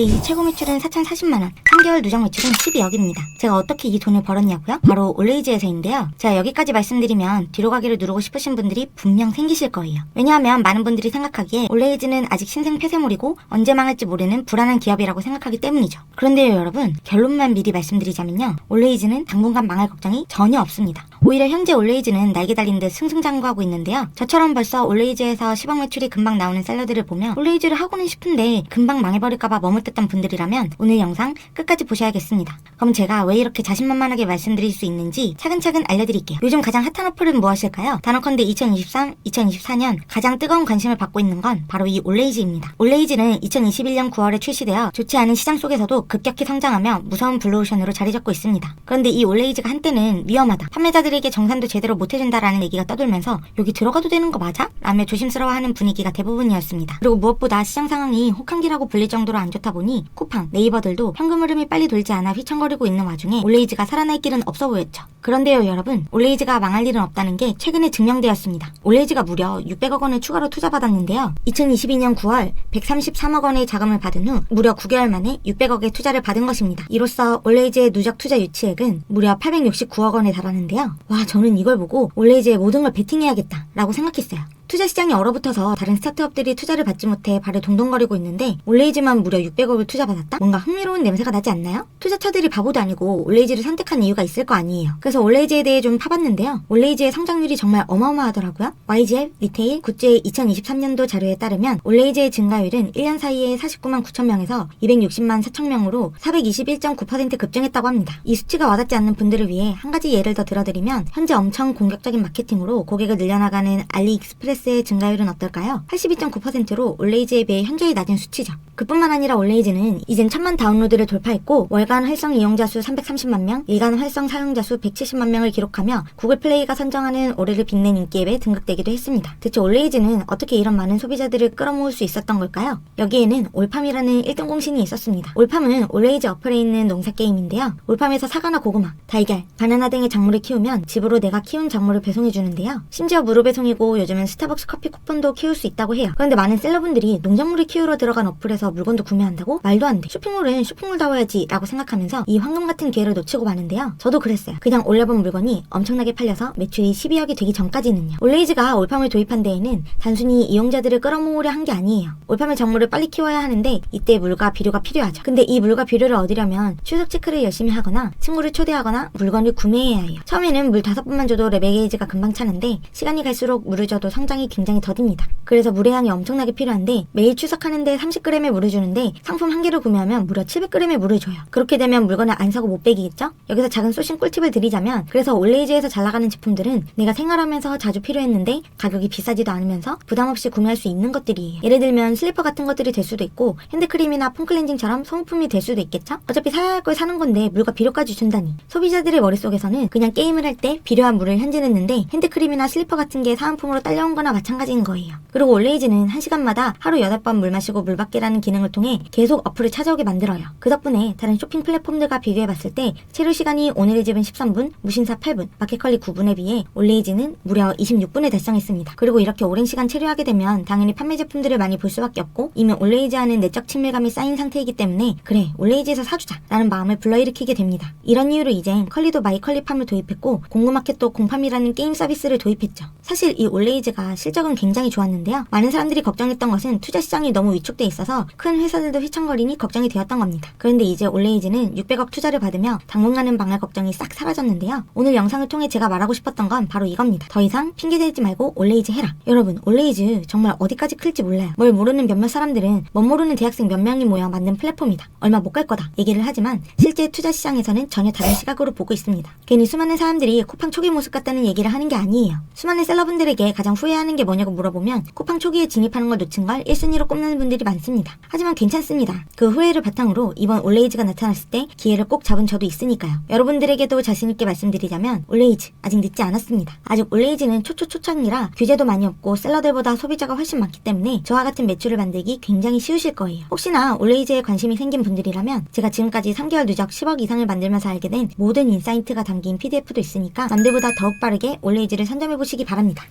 올레이즈 최고 매출은 4,040만원, 3개월 누적 매출은 12억입니다. 제가 어떻게 이 돈을 벌었냐고요? 바로 올레이즈에서인데요. 제가 여기까지 말씀드리면 뒤로 가기를 누르고 싶으신 분들이 분명 생기실 거예요. 왜냐하면 많은 분들이 생각하기에 올레이즈는 아직 신생 폐쇄물이고 언제 망할지 모르는 불안한 기업이라고 생각하기 때문이죠. 그런데요 여러분, 결론만 미리 말씀드리자면요, 올레이즈는 당분간 망할 걱정이 전혀 없습니다. 오히려 현재 올레이즈는 날개 달린 듯 승승장구하고 있는데요. 저처럼 벌써 올레이즈에서 10억 매출이 금방 나오는 셀러들을 보면 올레이즈를 하고는 싶은데 금방 망해버릴까봐 머뭇댔던 분들이라면 오늘 영상 끝까지 보셔야겠습니다. 그럼 제가 왜 이렇게 자신만만하게 말씀드릴 수 있는지 차근차근 알려드릴게요. 요즘 가장 핫한 어플은 무엇일까요? 단언컨대 2023, 2024년 가장 뜨거운 관심을 받고 있는 건 바로 이 올레이즈입니다. 올레이즈는 2021년 9월에 출시되어 좋지 않은 시장 속에서도 급격히 성장하며 무서운 블루오션으로 자리 잡고 있습니다. 그런데 이 올레이즈가 한때는 위험하다, 판매자들에게 정산도 제대로 못해준다라는 얘기가 떠돌면서 여기 들어가도 되는 거 맞아? 라며 조심스러워하는 분위기가 대부분이었습니다. 그리고 무엇보다 시장 상황이 혹한기라고 불릴 정도로 안 좋다 보니 쿠팡, 네이버들도 현금 흐름이 빨리 돌지 않아 휘청거리고 있는 와중에 올레이즈가 살아날 길은 없어 보였죠. 그런데요 여러분, 올레이즈가 망할 일은 없다는 게 최근에 증명되었습니다. 올레이즈가 무려 600억 원을 추가로 투자받았는데요. 2022년 9월 133억 원의 자금을 받은 후 무려 9개월 만에 600억의 투자를 받은 것입니다. 이로써 올레이즈의 누적 투자 유치액은 무려 869억 원에 달하는데요. 와, 저는 이걸 보고 올레이즈의 모든 걸 베팅해야겠다 라고 생각했어요. 투자 시장이 얼어붙어서 다른 스타트업들이 투자를 받지 못해 발을 동동거리고 있는데 올레이즈만 무려 600억을 투자받았다? 뭔가 흥미로운 냄새가 나지 않나요? 투자처들이 바보도 아니고 올레이즈를 선택한 이유가 있을 거 아니에요. 그래서 올레이즈에 대해 좀 파봤는데요. 올레이즈의 성장률이 정말 어마어마하더라고요. YG앱, 리테일, 굿즈의 2023년도 자료에 따르면 올레이즈의 증가율은 1년 사이에 49만 9천 명에서 260만 4천 명으로 421.9% 급증했다고 합니다. 이 수치가 와닿지 않는 분들을 위해 한 가지 예를 더 들어드리면 현재 엄청 공격적인 마케팅으로 고객을 늘려나가는 알리익스프레스의 증가율은 어떨까요? 82.9%로 올레이즈에 비해 현저히 낮은 수치죠. 그뿐만 아니라 올레이즈는 이젠 1000만 다운로드를 돌파했고 월간 활성 이용자 수 330만 명, 일간 활성 사용자 수 170만 명을 기록하며 구글 플레이가 선정하는 올해를 빛낸 인기 앱에 등극되기도 했습니다. 대체 올레이즈는 어떻게 이런 많은 소비자들을 끌어모을 수 있었던 걸까요? 여기에는 올팜이라는 1등 공신이 있었습니다. 올팜은 올레이즈 어플에 있는 농사 게임인데요. 올팜에서 사과나 고구마, 달걀, 바나나 등의 작물을 키우면 집으로 내가 키운 작물을 배송해주는데요. 심지어 무료 배송이고 요즘은 스타벅스 커피 쿠폰도 키울 수 있다고 해요. 그런데 많은 셀러분들이 농작물을 키우러 들어간 어플에서 물건도 구매한다고? 말도 안 돼. 쇼핑몰은 쇼핑몰다워야지 라고 생각하면서 이 황금 같은 기회를 놓치고 마는데요. 저도 그랬어요. 그냥 올려본 물건이 엄청나게 팔려서 매출이 12억이 되기 전까지는요. 올레이즈가 올팜을 도입한 데에는 단순히 이용자들을 끌어모으려 한 게 아니에요. 올팜의 작물을 빨리 키워야 하는데 이때 물과 비료가 필요하죠. 근데 이 물과 비료를 얻으려면 출석 체크를 열심히 하거나 친구를 초대하거나 물건을 구매해야 해요. 처음에는 물 5번만 줘도 레벨 게이지가 금방 차는데 시간이 갈수록 물을 줘도 성장이 굉장히 더딥니다. 그래서 물의 양이 엄청나게 필요한데 매일 출석하는데 30g의 물을 주는데 상품 한 개를 구매하면 무려 700g의 물을 줘요. 그렇게 되면 물건을 안 사고 못 빼기겠죠? 여기서 작은 소신 꿀팁을 드리자면, 그래서 올레이즈에서 잘 나가는 제품들은 내가 생활하면서 자주 필요했는데 가격이 비싸지도 않으면서 부담 없이 구매할 수 있는 것들이에요. 예를 들면 슬리퍼 같은 것들이 될 수도 있고 핸드크림이나 폼클렌징처럼 소모품이 될 수도 있겠죠? 어차피 사야 할 걸 사는 건데 물과 비료까지 준다니. 소비자들의 머릿속에서는 그냥 게임을 할 때 비료와 물을 현질했는데 핸드크림이나 슬리퍼 같은 게 사은품으로 딸려온 거나 마찬가지인 거예요. 그리고 올레이즈는 1시간마다 하루 8번 물 마시고 물 받기라는 기능을 통해 계속 어플을 찾아오게 만들어요. 그 덕분에 다른 쇼핑 플랫폼들과 비교해봤을 때 체류 시간이 오늘의 집은 13분, 무신사 8분, 마켓컬리 9분에 비해 올레이즈는 무려 26분에 달성했습니다. 그리고 이렇게 오랜 시간 체류하게 되면 당연히 판매 제품들을 많이 볼 수밖에 없고 이미 올레이즈와는 내적 친밀감이 쌓인 상태이기 때문에 그래, 올레이즈에서 사주자 라는 마음을 불러일으키게 됩니다. 이런 이유로 이젠 컬리도 마이컬리팜을 도입했고 공구마켓도 공팜이라는 게임 서비스를 도입했죠. 사실 이 올레이즈가 실적은 굉장히 좋았는데요. 많은 사람들이 걱정했던 것은 투자 시장이 너무 위축돼 있어서 큰 회사들도 휘청거리니 걱정이 되었던 겁니다. 그런데 이제 올레이즈는 600억 투자를 받으며 당분간은 망할 걱정이 싹 사라졌는데요. 오늘 영상을 통해 제가 말하고 싶었던 건 바로 이겁니다. 더 이상 핑계대지 말고 올레이즈 해라. 여러분, 올레이즈 정말 어디까지 클지 몰라요. 뭘 모르는 몇몇 사람들은 멋 모르는 대학생 몇 명이 모여 만든 플랫폼이다, 얼마 못 갈 거다 얘기를 하지만 실제 투자 시장에서는 전혀 다른 시각으로 보고 있습니다. 괜히 수많은 사람들이 쿠팡 초기 모습 같다는 얘기를 하는 게 아니에요. 수많은 셀러분들에게 가장 후회하는 게 뭐냐고 물어보면 쿠팡 초기에 진입하는 걸 놓친 걸 1순위로 꼽는 분들이 많습니다. 하지만 괜찮습니다. 그 후회를 바탕으로 이번 올레이즈가 나타났을 때 기회를 꼭 잡은 저도 있으니까요. 여러분들에게도 자신있게 말씀드리자면 올레이즈 아직 늦지 않았습니다. 아직 올레이즈는 초초초창이라 규제도 많이 없고 셀러들보다 소비자가 훨씬 많기 때문에 저와 같은 매출을 만들기 굉장히 쉬우실 거예요. 혹시나 올레이즈에 관심이 생긴 분들이라면 제가 지금까지 3개월 누적 10억 이상을 만들면서 알게 된 모든 인사이트가 담긴 PDF도 있으니까 남들보다 더욱 빠르게 올레이즈를 선점해보시기 바랍니다.